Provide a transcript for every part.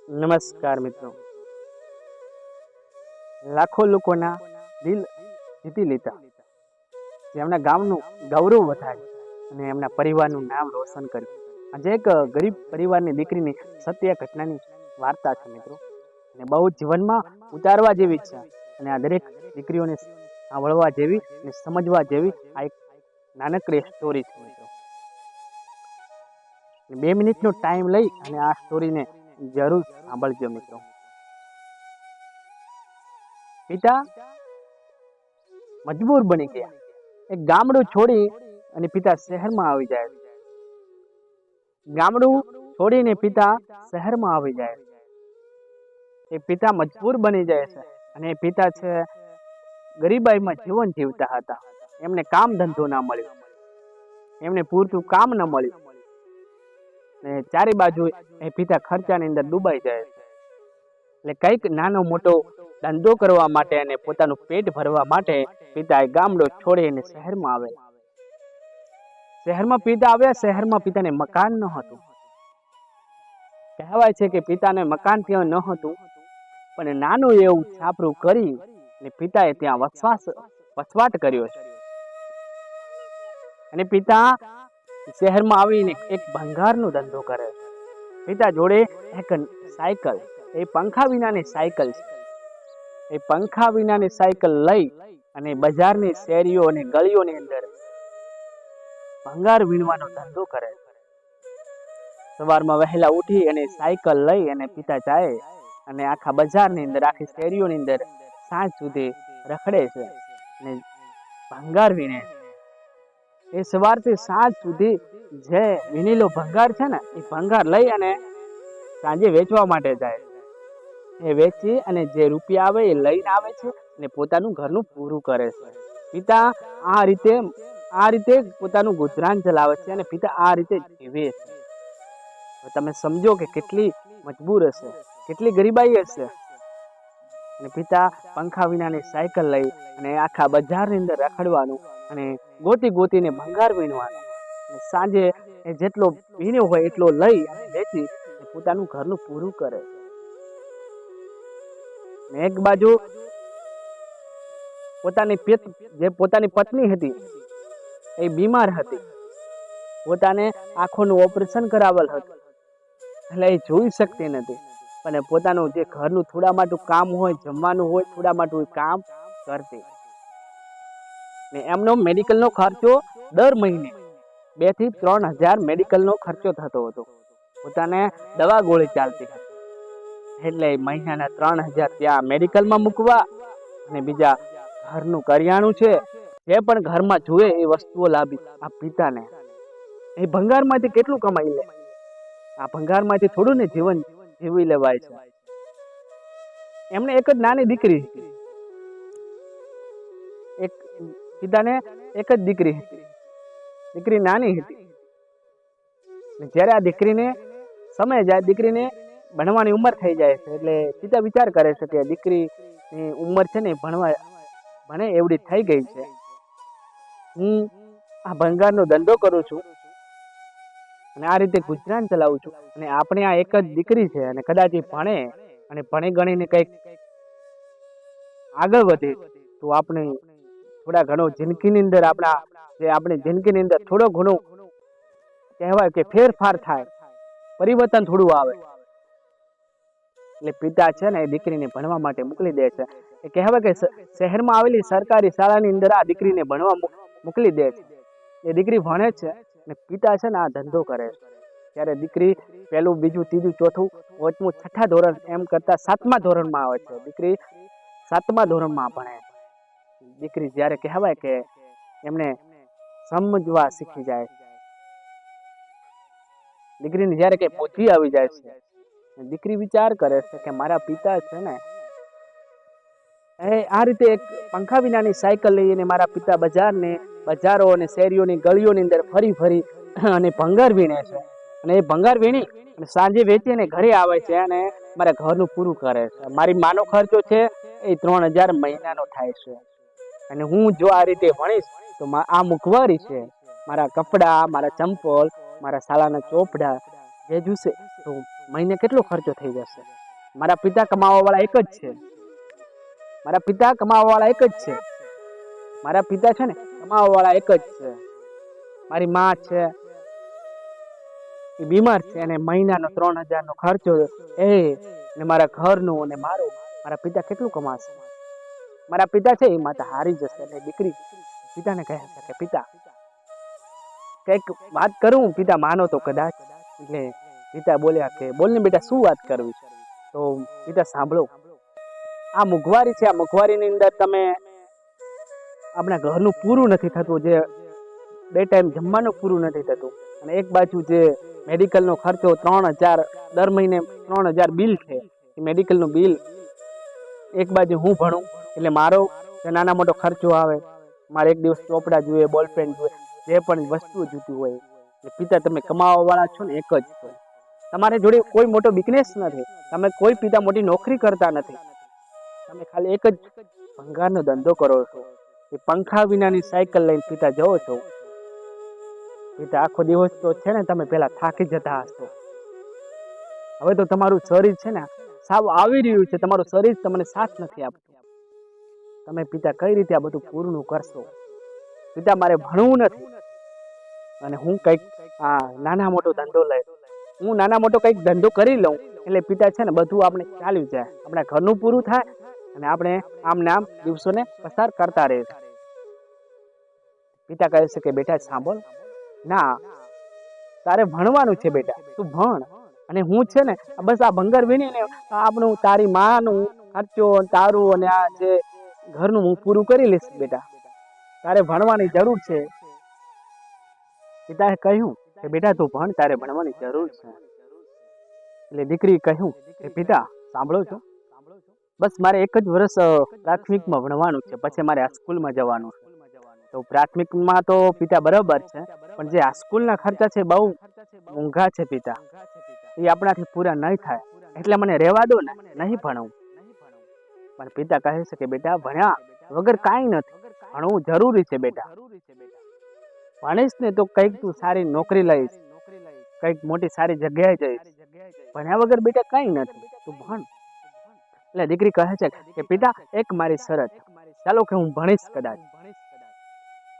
નમસ્કાર મિત્રો. લાખો લોકોના દિલ જીતી લીધા, જેમના ગામનું ગૌરવ વધાર્યું અને એમના પરિવારનું નામ રોશન કર્યું. આજે એક ગરીબ પરિવારની દીકરીની સત્ય ઘટનાની વાર્તા છે મિત્રો, અને બહુ જીવનમાં ઉતારવા જેવી છે. અને આ દરેક દીકરીઓને સાંભળવા જેવી અને સમજવા જેવી આ એક નાનકડી સ્ટોરી છે મિત્રો. 2 મિનિટનો ટાઈમ લઈ અને આ સ્ટોરીને જરૂર સાંભળજો મિત્રો. પિતા મજબૂર બની ગયા. એક ગામડું છોડી અને પિતા શહેરમાં આવી જાય. ગામડું છોડીને પિતા શહેરમાં આવી જાય. એ પિતા મજબૂર બની જાય છે અને એ પિતા છે ગરીબાઈમાં જીવન જીવતા હતા. એમને કામ ધંધો ના મળ્યો, એમને પૂરતું કામ ન મળ્યું, ને ચારે બાજુ એ પિતા ખર્ચાની અંદર ડૂબાઈ જાય છે. એટલે કંઈક નાનો મોટો ધંધો કરવા માટે અને પોતાનું પેટ ભરવા માટે પિતા એ ગામડો છોડીને શહેરમાં આવે. શહેરમાં પિતા આવ્યા. શહેરમાં પિતાને મકાન ન હતું. કહેવાય છે કે પિતાને મકાન ત્યાં ન હતું, પણ નાનું એવું છાપરું કરી અને પિતાએ ત્યાં વસવાટ કર્યો છે. અને પિતા શહેરમાં આવીને એક ભંગારનો ધંધો કરે. પિતા જોડે એક સાયકલ, એ પંખા વિનાની સાયકલ છે. એ પંખા વિનાની સાયકલ લઈ અને બજારની શેરીઓ અને ગલીઓની અંદર ભંગાર વીણવાનો ધંધો કરે. સવારમાં વહેલા ઉઠી અને સાયકલ લઈ અને પિતા જાય અને આખા બજારની અંદર, આખી શેરીઓની અંદર સાંજ સુધી રખડે છે અને ભંગાર વીણે. એ સવારથી સાંજ સુધી જે વીણેલો ભંગાર છે ને, એ ભંગાર લઈ અને સાંજે વેચવા માટે જાય. એ વેચી અને જે રૂપિયા આવે એ લઈને આવે છે અને પોતાનું ઘરનું પૂરું કરે છે. પિતા આ રીતે પોતાનું ગુજરાન ચલાવે છે અને પિતા આ રીતે જીવે છે. તમે સમજો કે કેટલી મજબૂર હશે, કેટલી ગરીબાઈ હશે. અને પિતા પંખા વિનાની સાયકલ લઈ અને આખા બજારની અંદર રખડવાનું અને ગોતીને ભંગાર વીણવાનું. અને સાંજે એ જેટલો વીણ્યો હોય એટલો લઈ અને વેચી પોતાનું ઘરનું પૂરું કરે. એક બાજુ પોતાની પત્ની હતી, એ બીમાર હતી. પોતાને આંખોનું ઓપરેશન કરાવેલ હતું, એટલે એ જોઈ શકતી નથી. પણ પોતાનું જે ઘરનું થોડા માટું કામ હોય, જમવાનું હોય, થોડા માટું કામ કરતી. ને એમનો મેડિકલનો ખર્ચો દર મહિને 2 થી 3 હજાર મેડિકલનો ખર્ચો થતો હતો. પોતાને દવા ગોળી ચાલતી હતી, એટલે મહિનાના 3 હજાર ત્યાં મેડિકલમાં મૂકવા અને બીજા ઘરનું કરિયાણું છે, જે પણ ઘરમાં જોઈએ એ વસ્તુઓ લાવી આ પિતાને. એ ભંગારમાંથી કેટલું કમાઈ લે? આ ભંગારમાંથી થોડું ને જીવન જીવી લેવાય છે. એમને એક જ નાની દીકરી હતી. પિતાને એક જ દીકરી હતી. દીકરી નાની હતી. જ્યારે આ દીકરીને સમય જાય, દીકરીને ભણવાની ઉંમર થઈ જાય છે, એટલે પિતા વિચાર કરે છે કે દીકરીની ઉંમર છે ને ભણે એવડી થઈ ગઈ છે. હું આ ભંગારનો ધંધો કરું છું અને આ રીતે ગુજરાન ચલાવું છું, અને આપણે આ એક જ દીકરી છે અને કદાચ એ ભણે અને ભણી ગણીને કંઈક આગળ વધે તો આપણે થોડા ઘણો જિંદગીની અંદર આપણી જિંદગીની અંદર થોડો ઘણો કહેવાય કે ફેરફાર થાય, પરિવર્તન થોડું આવે. એટલે પિતા છે ને એ દીકરીને ભણવા માટે મોકલી દે છે. એ કહેવાય કે શહેરમાં આવેલી સરકારી શાળાની અંદર આ દીકરીને ભણવા મોકલી દે છે. એ દીકરી ભણે છે ને પિતા છે ને આ ધંધો કરે છે. ત્યારે દીકરી 1, 2, 3, 4, 5, 6 ધોરણ એમ કરતા 7મા ધોરણમાં આવે છે. દીકરી 7મા ધોરણમાં ભણે. દીકરી જ્યારે કહેવાય કે એમને સમજવા શીખી જાય, દીકરીને જ્યારે કે બુદ્ધિ આવી જાય છે, દીકરી વિચાર કરે છે કે મારા પિતા છે ને એ આ રીતે એક પંખા વિનાની સાયકલ લઈને મારા પિતા બજારો અને શેરીઓની ગલીઓની અંદર ફરી અને ભંગાર વીણે છે. અને એ ભંગાર વીણી અને સાંજે વેચીને ઘરે આવે છે અને મારા ઘરનું પૂરું કરે છે. મારી માનો ખર્ચો છે એ 3000 મહિનાનો થાય છે. અને હું જો આ રીતે ભણીશ તો આ મુખવારી છે, મારા કપડાં, મારા ચંપલ, મારા શાળાના ચોપડા, જે જોશે તો મહિને કેટલો ખર્ચો થઈ જશે. મારા પિતા કમાવાવાળા એક જ છે. મારા પિતા કમાવાવાળા એક જ છે. મારા પિતા છે ને કમાવાવાળા એક જ છે. મારી માં છે એ બીમાર છે અને મહિનાનો 3000 નો ખર્ચો એ ને મારા ઘરનું અને મારા પિતા કેટલું કમાશે. મારા પિતા છે એ માતા હારી જશે. અને દીકરી પિતાને કહે છે કે પિતા કઈક વાત કરું. પિતા માનો તો કદાચ. એટલે પિતા બોલ્યા કે બોલ ને બેટા, શું વાત કરવી? તો પિતા સાંભળો, આ મોંઘવારી છે. આ મોંઘવારીની અંદર તમે આપણા ઘરનું પૂરું નથી થતું, જે 2 ટાઈમ જમવાનું પૂરું નથી થતું, અને એક બાજુ જે મેડિકલનો ખર્ચો 3000 દર મહિને 3000 બિલ છે. એ મેડિકલનું બિલ, એક બાજુ હું ભણું એટલે મારો નાના મોટો ખર્ચો આવે. મારે એક દિવસ ચોપડા જોઈએ, બોલપેન જોઈએ, જે પણ વસ્તુ જોઈતી હોય. પિતા તમે કમાવા વાળા છો ને એક જ છો. તમારી જોડે કોઈ મોટો બિઝનેસ નથી. તમે કોઈ પિતા મોટી નોકરી કરતા નથી. તમે ખાલી એક જ ભંગારનો ધંધો કરો છો. એ પંખા વિનાની સાયકલ લઈને પિતા જાઓ છો. પિતા આખો દિવસ તો છે ને તમે પેલા થાકી જતા હશો. હવે તો તમારું શરીર છે ને સાવ આવી રહ્યું છે. તમારું શરીર તમને સાથ નથી આપતું. તમે પિતા કઈ રીતે આ બધું પૂરું કરશો? પિતા મારે ભણવું નથી અને હું કઈક નાના મોટો ધંધો લઈ, હું નાના મોટો કઈક ધંધો કરી લઉં એટલે પિતા છે ને બધું આપણે ચાલ્યું જાય. આપણા ઘરનું પૂરું થાય અને આપણે આમને આમ દિવસોને પસાર કરતા રહે. પિતા કહે છે કે બેટા સાંભળ, ના તારે ભણવાનું છે બેટા, તું ભણ. અને હું છે ને બસ આ ભંગાર વીણીને આપણું તારી માનું ખર્ચો, તારું અને આ જે ઘરનું હું પૂરું કરી લઈશ બેટા. તારે ભણવાની જરૂર છે. પિતાએ કહ્યું કે બેટા તું ભણ, તારે ભણવાની જરૂર છે. એટલે દીકરી કહ્યું કે પિતા સાંભળો છો, બસ મારે એક જ વર્ષ પ્રાથમિકમાં ભણવાનું છે, પછી મારે આ સ્કૂલમાં જવાનું છે. તો પ્રાથમિકમાં તો પિતા બરાબર છે, પણ જે આ સ્કૂલના ખર્ચા છે બહુ મોંઘા છે પિતા. એ આપણાથી પૂરા નહીં થાય, એટલે મને રહેવા દો ને, નહીં ભણવું. પણ પિતા કહે છે કે બેટા ભણ્યા વગર કાંઈ નથી, ભણવું જરૂરી છે બેટા. ભણીશ ને તો કંઈક તું સારી નોકરી લઈશ, કંઈક મોટી સારી જગ્યાએ જઈશ. ભણ્યા વગર બેટા કંઈ નથી, તું ભણ. એટલે દીકરી કહે છે કે પિતા એક મારી શરત, ચાલો કે હું ભણીશ કદાચ,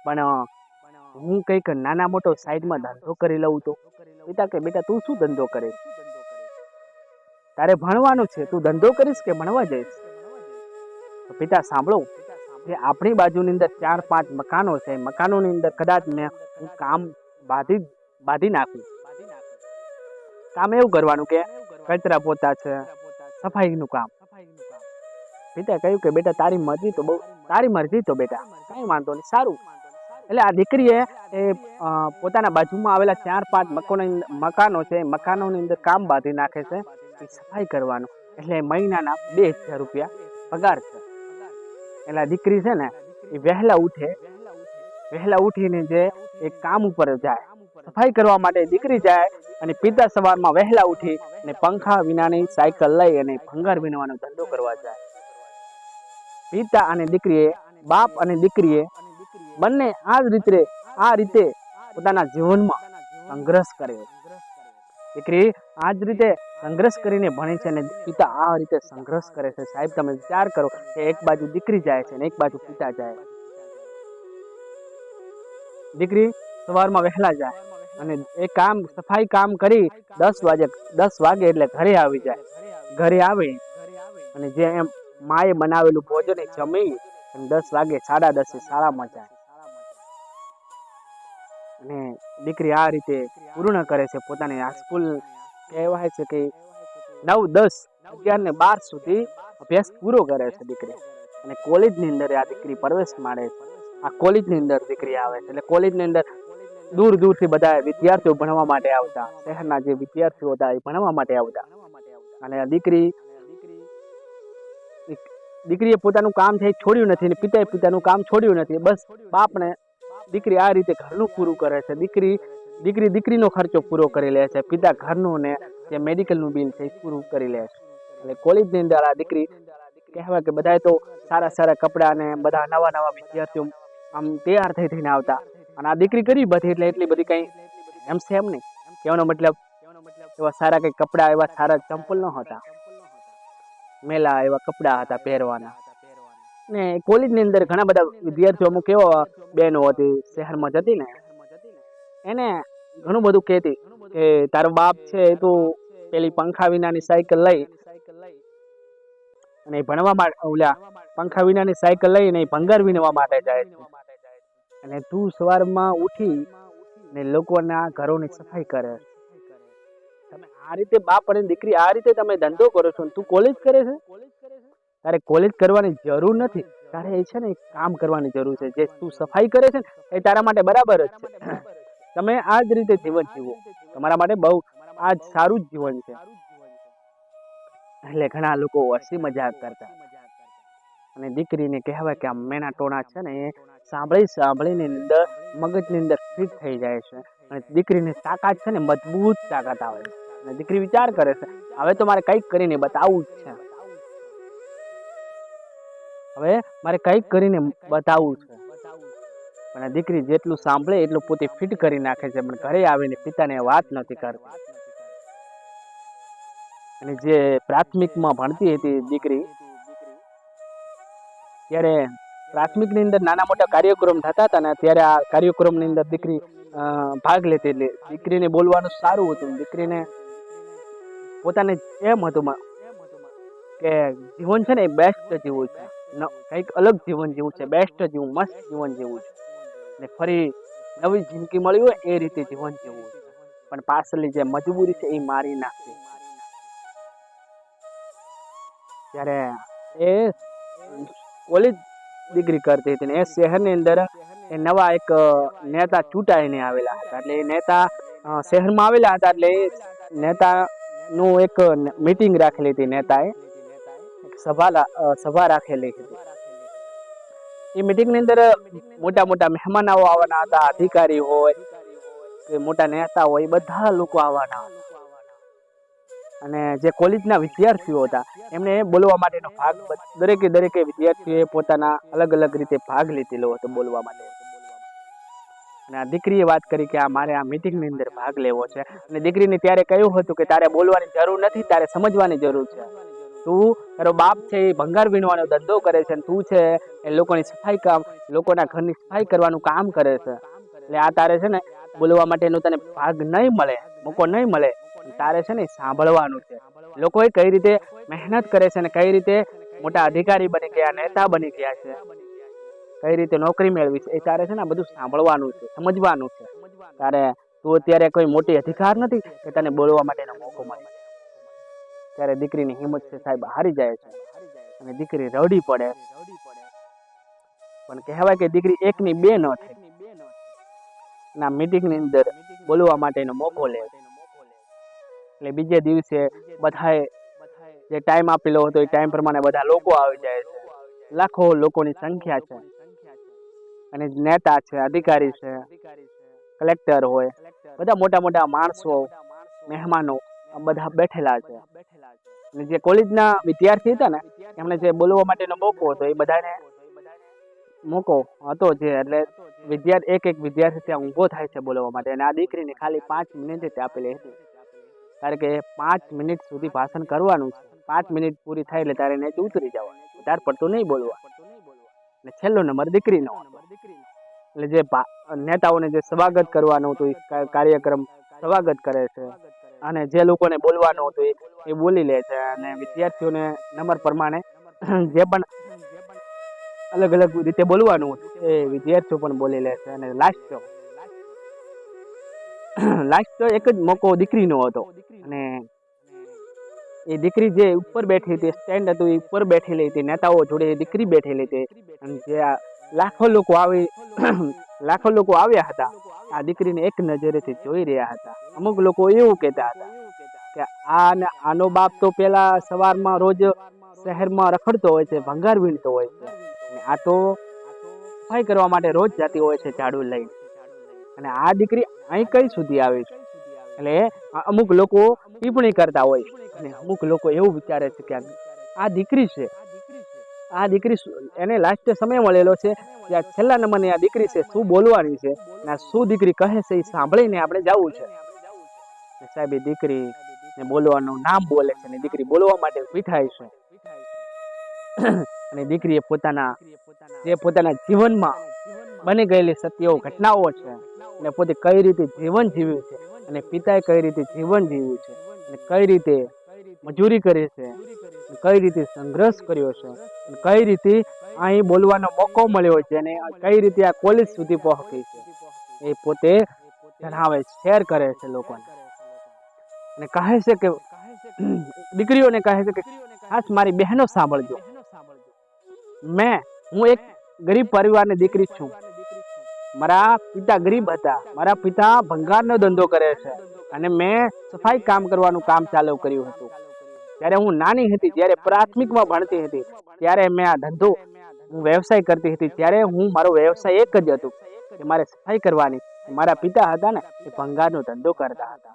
પણ હું કંઈક નાના મોટો સાઈડમાં ધંધો કરી લઉં તો. પિતા કે બેટા તું શું ધંધો કરીશ? તારે ભણવાનું છે, તું ધંધો કરીશ કે ભણવા જઈશ? તો પિતા સાંભળો, જે આપણી બાજુની અંદર 4-5 મકાનો છે, મકાનોની અંદર કદાચ હું કામ બાંધી નાખું. કામ એવું કરવાનું કે કચરા પોતા છે, સફાઈનું કામ. પિતા કહ્યું કે બેટા તારી મરજી તો બેટા કઈ વાંધો નહીં, સારું. એટલે આ દીકરીએ પોતાના બાજુમાં આવેલા 4-5 મકાનો છે, મકાનોની અંદર કામ બાંધી નાખે છે, સફાઈ કરવાનું. એટલે મહિનાના 2000 રૂપિયા પગાર છે. એટલે દીકરી છે ને એ વહેલા ઉઠીને જે એક કામ ઉપર જાય, સફાઈ કરવા માટે દીકરી જાય, અને પિતા સવારમાં વહેલા ઉઠી અને પંખા વિનાની સાયકલ લઈ અને ભંગાર વીણવાનો ધંધો કરવા જાય. પિતા અને દીકરીએ, બાપ અને દીકરીએ બંને આ રીતે પોતાના જીવનમાં સંઘર્ષ કર્યો. દીકરી આ જ રીતે સંઘર્ષ કરીને ભણે છે અને પિતા આ રીતે સંઘર્ષ કરે છે. સાહેબ તમે વિચાર કરો કે એક બાજુ દીકરી જાય છે અને એક બાજુ પિતા જાય. દીકરી સવારમાં વહેલા જાય અને એ સફાઈ કામ કરી 10 વાગે એટલે ઘરે આવી જાય. ઘરે આવે અને જે એમ માએ બનાવેલું ભોજન જમી અને 10 વાગે 10:30 શાળામાં જાય. અને દીકરી આ રીતે પૂર્ણ કરે છે પોતાની આ સ્કૂલ. કહેવાય છે કે 9, 10, 11 ને 12 સુધી અભ્યાસ પૂરો કરે છે દીકરી. અને કોલેજની અંદર આ દીકરી પ્રવેશ માણે છે. આ કોલેજની અંદર દીકરી આવે છે. એટલે કોલેજની અંદર દૂરથી બધા વિદ્યાર્થીઓ ભણવા માટે આવતા, શહેરના જે વિદ્યાર્થીઓ હતા એ ભણવા માટે આવતા. અને આ દીકરીએ પોતાનું કામ છે છોડ્યું નથી અને પિતાએ પિતાનું કામ છોડ્યું નથી. બસ બાપને દીકરી આ રીતે ઘરનું પૂરું કરે છે. દીકરીનો ખર્ચો પૂરો કરી લે છે. પિતા ઘરનું ને જે મેડિકલનું બિલ છે એ પૂરું કરી લે છે. એટલે કોલેજની અંદર આ દીકરી કહેવાય કે બધા તો સારા કપડાં ને બધા નવા વિદ્યાર્થીઓ આમ તૈયાર થઈને આવતા. અને આ દીકરી ગરીબ હતી એટલે એટલી બધી કઈ એમ નહીં. કહેવાનો મતલબ એવા સારા કંઈ કપડાં, એવા સારા ચંપલ ન હતા, મેલા એવા કપડાં હતા પહેરવાના. ને કોલેજની અંદર ઘણા બધા વિદ્યાર્થીઓ, અમુક એવા બહેનો હતી શહેરમાં જતી ને, એને ઘણું બધું કહેતી કે તારો બાપ છે એ તું પેલી પંખા વિનાની સાયકલ લઈ અને ભણવા માટે, ઓલા પંખા વિનાની સાયકલ લઈને ભંગાર વીણવા માટે જાય છે, અને તું સવારમાં ઉઠી ને લોકોના ઘરોની સફાઈ કરે. તમે આ રીતે બાપ અને દીકરી આ રીતે તમે ધંધો કરો છો, તું કોલેજ કરે છે. તારે કોલેજ કરવાની જરૂર નથી, તારે એ છે ને એક કામ કરવાની જરૂર છે. જે તું સફાઈ કરે છે ને એ તારા માટે બરાબર જ છે. તમે આ જ રીતે જીવન જીવો, તમારા માટે બહુ આ જ સારું જ જીવન છે. એટલે ઘણા લોકો હસી મજાક કરતા, અને દીકરીને કહેવાય કે આ મેના ટોણા છે ને એ સાંભળીને અંદર મગજની અંદર ફિટ થઈ જાય છે, અને દીકરીની તાકાત છે ને મજબૂત તાકાત આવે છે. અને દીકરી વિચાર કરે છે હવે તો મારે કંઈક કરીને બતાવવું જ છે, હવે મારે કંઈક કરીને બતાવવું છે. અને દીકરી જેટલું સાંભળે એટલું પોતે ફિટ કરી નાખે છે, પણ ઘરે આવીને પિતાને વાત નથી કરતી. અને જે પ્રાથમિકમાં ભણતી હતી દીકરી, ત્યારે પ્રાથમિકની અંદર નાના મોટા કાર્યક્રમ થતા હતા ને, ત્યારે આ કાર્યક્રમની અંદર દીકરી ભાગ લેતી. એટલે દીકરીને બોલવાનું સારું હતું. દીકરીને પોતાને એમ હતું કે જીવન છે ને એ બેસ્ટ જીવવું છે, કંઈક અલગ જીવન જીવવું છે, બેસ્ટ જીવવું, મસ્ત જીવન જીવવું છે, ને ફરી નવી જિંદગી મળી હોય એ રીતે જીવન જીવવું છે. પણ પાછળની જે મજબૂરી છે એ મારી નાખતી. ત્યારે એ કોલેજ ડિગ્રી કરતી હતી ને એ શહેરની અંદર એ નવા એક નેતા ચૂંટાઈને આવેલા હતા. એટલે એ નેતા શહેરમાં આવેલા હતા, એટલે એ નેતાનું એક મીટિંગ રાખેલી હતી. નેતાએ સભા રાખેલી હતી. એ મીટિંગની અંદર મોટા મોટા મહેમાનો આવવાના હતા, અધિકારી હોય કે મોટા નેતા હોય, બધા લોકો આવવાના હતા. અને જે કોલેજના વિદ્યાર્થીઓ હતા એમને બોલવા માટેનો ભાગ, દરેકે વિદ્યાર્થીઓએ પોતાના અલગ અલગ રીતે ભાગ લીધેલો હતો બોલવા માટે. અને આ દીકરીએ વાત કરી કે મારે આ મીટિંગની અંદર ભાગ લેવો છે. અને દીકરીને ત્યારે કહ્યું હતું કે તારે બોલવાની જરૂર નથી, તારે સમજવાની જરૂર છે. તું, તારો બાપ છે એ ભંગાર વીણવાનો ધંધો કરે છે, તું છે એ લોકોના ઘરની સફાઈ કરવાનું કામ કરે છે. એટલે આ તારે છે ને બોલવા માટેનો તને ભાગ નહીં મળે, મોકો નહીં મળે. તારે છે ને સાંભળવાનું છે. લોકોએ કઈ રીતે મહેનત કરે છે અને કઈ રીતે મોટા અધિકારી બની ગયા, નેતા બની ગયા છે, કઈ રીતે નોકરી મેળવી છે, એ તારે છે ને બધું સાંભળવાનું છે, સમજવાનું છે. તારે તું અત્યારે કોઈ મોટી અધિકાર નથી કે તને બોલવા માટેનો મોકો મળે. ત્યારે દીકરીની હિંમત છે સાહેબ હારી જાય છે, અને દીકરી રડી પડે. પણ કહેવાય કે દીકરી એકની બે ન થઈ, ના મીટિંગની અંદર બોલવા માટેનો મોકો લે. એટલે બીજે દિવસે બધાએ જે ટાઈમ આપેલો હતો એ ટાઈમ પ્રમાણે બધા લોકો આવી જાય છે. લાખો લોકોની સંખ્યા છે, અને નેતા છે, અધિકારી છે, કલેક્ટર હોય, બધા મોટા મોટા માણસો, મહેમાનો બધા બેઠેલા છે. અને જે કોલેજના વિદ્યાર્થી હતા ને એમને જે બોલવા માટેનો મોકો હતો એ બધાને મોકો હતો જે, એટલે એક વિદ્યાર્થી ત્યાં ઊભો થાય છે બોલવા માટે. અને આ દીકરીને ખાલી 5 મિનિટ જ આપેલી હતી, કારણ કે 5 મિનિટ સુધી ભાષણ કરવાનું છે. 5 મિનિટ પૂરી થાય એટલે તારે નીચે ઉતરી જવાનું, વધારે પડતું નહીં બોલવા. અને છેલ્લો નંબર દીકરીનો. એટલે જે નેતાઓને જે સ્વાગત કરવાનું હતું એ કાર્યક્રમ સ્વાગત કરે છે, અને જે લોકોને બોલવાનું હતું એ બોલી લે છે. અને વિદ્યાર્થીઓને નંબર પ્રમાણે જે પણ અલગ અલગ રીતે બોલવાનું એ વિદ્યાર્થીઓ પણ બોલી લે છે. અને લાસ્ટ એક જ મોકો દીકરીનો હતો. અને એ દીકરી જે ઉપર બેઠી હતી, સ્ટેન્ડ હતું એ ઉપર બેઠેલી હતી, નેતાઓ જોડે એ દીકરી બેઠેલી હતી. અને જે લાખો લોકો આવ્યા હતા આ દીકરીને એક નજરેથી જોઈ રહ્યા હતા. અમુક લોકો એવું કહેતા હતા કે આનો બાપ તો પેલા સવારમાં રોજ શહેરમાં રખડતો હોય છે, ભંગાર વીણતો હોય છે, અને આ તો સફાઈ કરવા માટે રોજ જતી હોય છે ઝાડુ લઈને, અને આ દીકરી અહીં કઈ સુધી આવી છે. એટલે અમુક લોકો ટિપ્પણી કરતા હોય, અને અમુક લોકો એવું વિચારે છે કે આ દીકરી છે, આ દીકરી એને લાસ્ટ સમય મળેલો છે કે આ છેલ્લા નંબરની આ દીકરી છે, શું બોલવાની છે, અને શું દીકરી કહે છે એ સાંભળીને આપણે જવું છે. સાહેબ એ દીકરી ને બોલવાનું નામ બોલે છે અને દીકરી બોલવા માટે ઊભી થાય છે અને દીકરીએ પોતાના જીવનમાં બની ગયેલી સત્યો ઘટનાઓ છે અને પોતે કઈ રીતે જીવન જીવ્યું છે અને પિતાએ કઈ રીતે જીવન જીવ્યું છે અને કઈ રીતે મજૂરી કરી છે અને કઈ રીતે સંઘર્ષ કર્યો છે અને કઈ રીતે અહીં બોલવાનો મોકો મળ્યો છે અને કઈ રીતે આ કોલેજ સુધી પહોંચી છે એ પોતે જણાવે શેર કરે છે લોકોને અને કહે છે કે દીકરીઓને કહે છે કે ખાસ મારી બહેનો સાંભળજો, હું એક ગરીબ પરિવારની દીકરી છું. મારા પિતા ગરીબ હતા. મારા પિતા ભંગારનો ધંધો કરે છે અને મેં સફાઈ કામ કરવાનું કામ ચાલુ કર્યું હતું. જ્યારે હું નાની હતી, જ્યારે પ્રાથમિકમાં ભણતી હતી, ત્યારે મેં આ ધંધો વ્યવસાય કરતી હતી. ત્યારે મારો વ્યવસાય એક જ હતો કે મારે સફાઈ કરવાની. મારા પિતા હતા ને એ ભંગારનો ધંધો કરતા હતા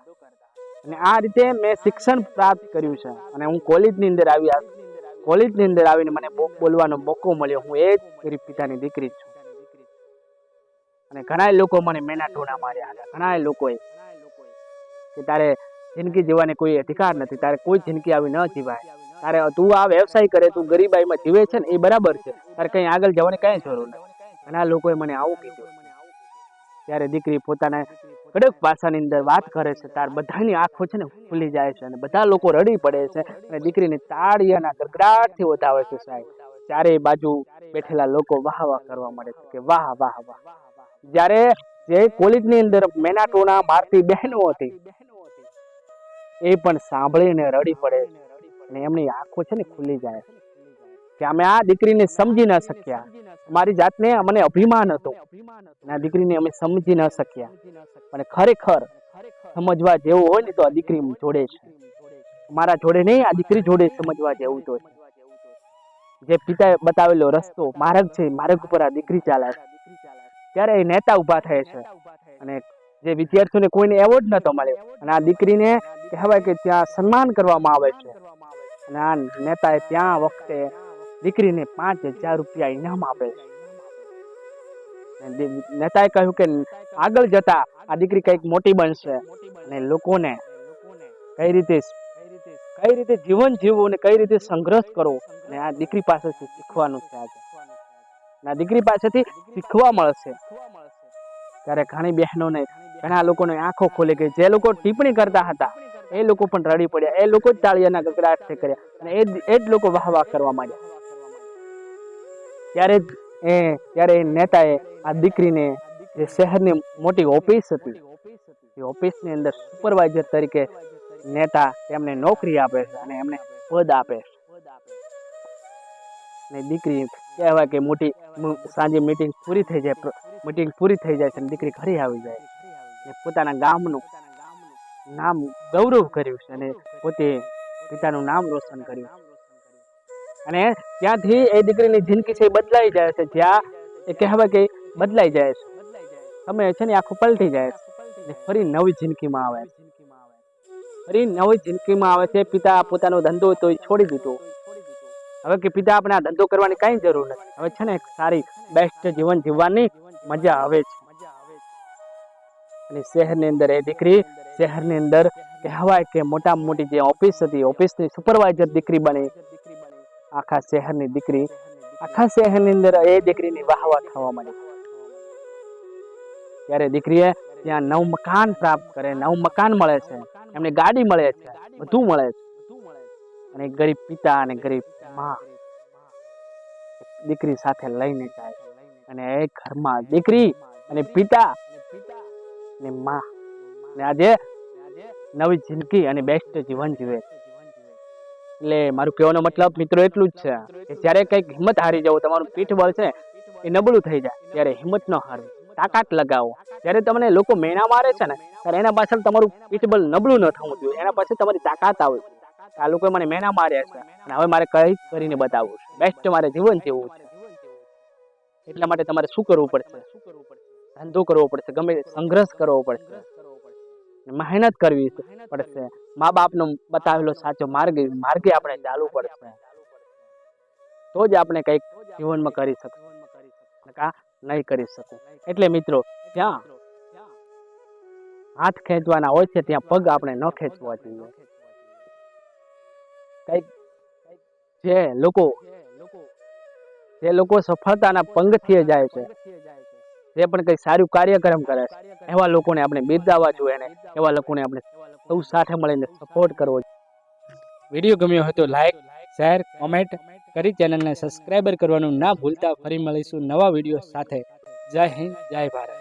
અને આ રીતે મેં શિક્ષણ પ્રાપ્ત કર્યું છે અને હું કોલેજની અંદર આવીને મને બોલવાનો મોકો મળ્યો. હું એ જ ગરીબ પિતાની દીકરી છું. અને ઘણા લોકો મને મેના ટોણા માર્યા હતા. ઘણા લોકોએ કે તારે જિંદગી જીવવાની કોઈ અધિકાર નથી, તારે કોઈ જિંદગી આવી ન જીવાય, તારે તું આ વ્યવસાય કરે, તું ગરીબાઈમાં જીવે છે ને એ બરાબર છે, તારે કઈ આગળ જવાની કઈ જરૂર નથી. ઘણા લોકોએ મને આવું કીધું. ત્યારે દીકરી પોતાના કડક ભાષાની અંદર વાત કરે છે, તાર બધાની આંખો છે ને ખુલી જાય છે અને બધા લોકો રડી પડે છે અને દીકરીને તાળીઓના ગડગડાટથી વધાવે છે. સાહેબ, ચારે બાજુ બેઠેલા લોકો વાહ વાહ કરવા મળે છે કે વાહ વાહ વાહ. જ્યારે જે કોલેજની અંદર મેના ટોણા મારતી બહેનો હતી એ પણ સાંભળીને રડી પડે છે અને એમની આંખો છે ને ખુલી જાય છે કે અમે આ દીકરીને સમજી ન શક્યા. અમારી જાતને અમને અભિમાન હતું અને આ દીકરીને અમે સમજી ન શક્યા. અને ખરેખર સમજવા જેવું હોય ને તો આ દીકરી જોડે છે, મારા જોડે નહીં, આ દીકરી જોડે સમજવા જેવું તો છે. જે પિતાએ બતાવેલો રસ્તો માર્ગ છે, માર્ગ ઉપર આ દીકરી ચાલે છે. ત્યારે એ નેતા ઉભા થાય છે અને જે વિદ્યાર્થીઓને કોઈને એવોર્ડ નતો મળ્યો અને આ દીકરીને કહેવાય કે ત્યાં સન્માન કરવામાં આવે છે અને આ નેતાએ ત્યાં વખતે દીકરીને 5,000 રૂપિયા ઇનામ આપે છે. નેતાએ કહ્યું કે આગળ જતા આ દીકરી કઈક મોટી બનશે અને લોકોને કઈ રીતે જીવન જીવવું અને કઈ રીતે સંઘર્ષ કરવો અને આ દીકરી પાસેથી શીખવાનું છે. આ દીકરી પાસેથી શીખવા મળશે. ત્યારે ઘણી બહેનોને, ઘણા લોકોને આંખો ખોલી ગઈ. જે લોકો ટિપ્પણી કરતા હતા એ લોકો પણ રડી પડ્યા, એ લોકો જ તાળીઓના ગગડાટથી કર્યા અને એ જ લોકો વાહ વાહ કરવા માંડ્યા. ત્યારે એ નેતાએ આ દીકરીને જે શહેરની મોટી ઓફિસ હતી એ ઓફિસની અંદર સુપરવાઇઝર તરીકે નેતા તેમને નોકરી આપે છે અને એમને પદ આપે છે. અને દીકરી કહેવાય કે મોટી સાંજે મીટિંગ પૂરી થઈ જાય છે અને દીકરી ઘરે આવી જાય છે. પોતાના ગામનું નામ ગૌરવ કર્યું છે અને પોતે પિતાનું નામ રોશન કર્યું અને ત્યાંથી એ દીકરીની જિંદગી છે બદલાઈ જાય છે. જ્યાં એ કહેવાય કે બદલાઈ જાય છે, તમે છે ને આખું પલટી જાય છે, ફરી નવી જિંદગીમાં આવે છે. પિતા પોતાનો ધંધો તો છોડી દીધો. હવે કે પિતા આપણે આ ધંધો કરવાની કઈ જરૂર નથી. હવે છે ને એક સારી બેસ્ટ જીવન જીવવાની મજા આવે છે. અને શહેરની અંદર એ દીકરી શહેરની અંદર કહેવાય કે મોટામાં મોટી જે ઓફિસ હતી, ઓફિસની સુપરવાઇઝર દીકરી બની. આખા શહેરની અંદર એ દીકરીની વાહ વાહ થવા માંડી. ત્યારે દીકરીએ ત્યાં નવું મકાન પ્રાપ્ત કરે, નવું મકાન મળે છે, એમને ગાડી મળે છે, બધું મળે છે. અને ગરીબ પિતા અને ગરીબ માં દીકરી સાથે લઈને જાય અને એ ઘરમાં દીકરી અને પિતા અને માં ને આજે નવી જિંદગી અને બેસ્ટ જીવન જીવે. એટલે મારું કહેવાનો મતલબ મિત્રો એટલું જ છે કે જ્યારે કંઈક હિંમત હારી જાવ, તમારું પીઠબળ છે એ નબળું થઈ જાય, ત્યારે હિંમત ન હારવી, તાકાત લગાવો. જ્યારે તમને લોકો મેણા મારે છે ને ત્યારે એના પાછળ તમારું પીઠબળ નબળું ન થવું જોઈએ, એના પાછળ તમારી તાકાત આવે. આ લોકોએ મને મેણા માર્યા છે અને હવે મારે કઈ કરીને બતાવવું છે, બેસ્ટ મારે જીવન જીવવું છે. એટલા માટે તમારે શું કરવું પડશે? ધંધો કરવો પડશે, ગમે સંઘર્ષ કરવો પડશે, મહેનત કરવી પડશે, મા બાપનો બતાવેલો સાચો માર્ગે આપણે ચાલવું પડશે. તો જ આપણે કંઈક જીવનમાં કરી શકશું, નહીં કરી શકું. એટલે મિત્રો ત્યાં હાથ ખેંચવાના હોય છે ત્યાં પગ આપણે ન ખેંચવા જોઈએ. કઈક જે લોકો સફળતાના પંગથીએ જાય છે, જે પણ કંઈ સારું કાર્યક્રમ કરે છે, એવા લોકોને આપણે બિરદાવવા જોઈએ ને એવા લોકોને આપણે સૌ સાથે મળીને સપોર્ટ કરવો જોઈએ. વિડીયો ગમ્યો હોય તો લાઈક, શેર, કોમેન્ટ કરી ચેનલને સબસ્ક્રાઈબર કરવાનું ના ભૂલતા. ફરી મળીશું નવા વિડીયો સાથે. જય હિન્દ, જય ભારત.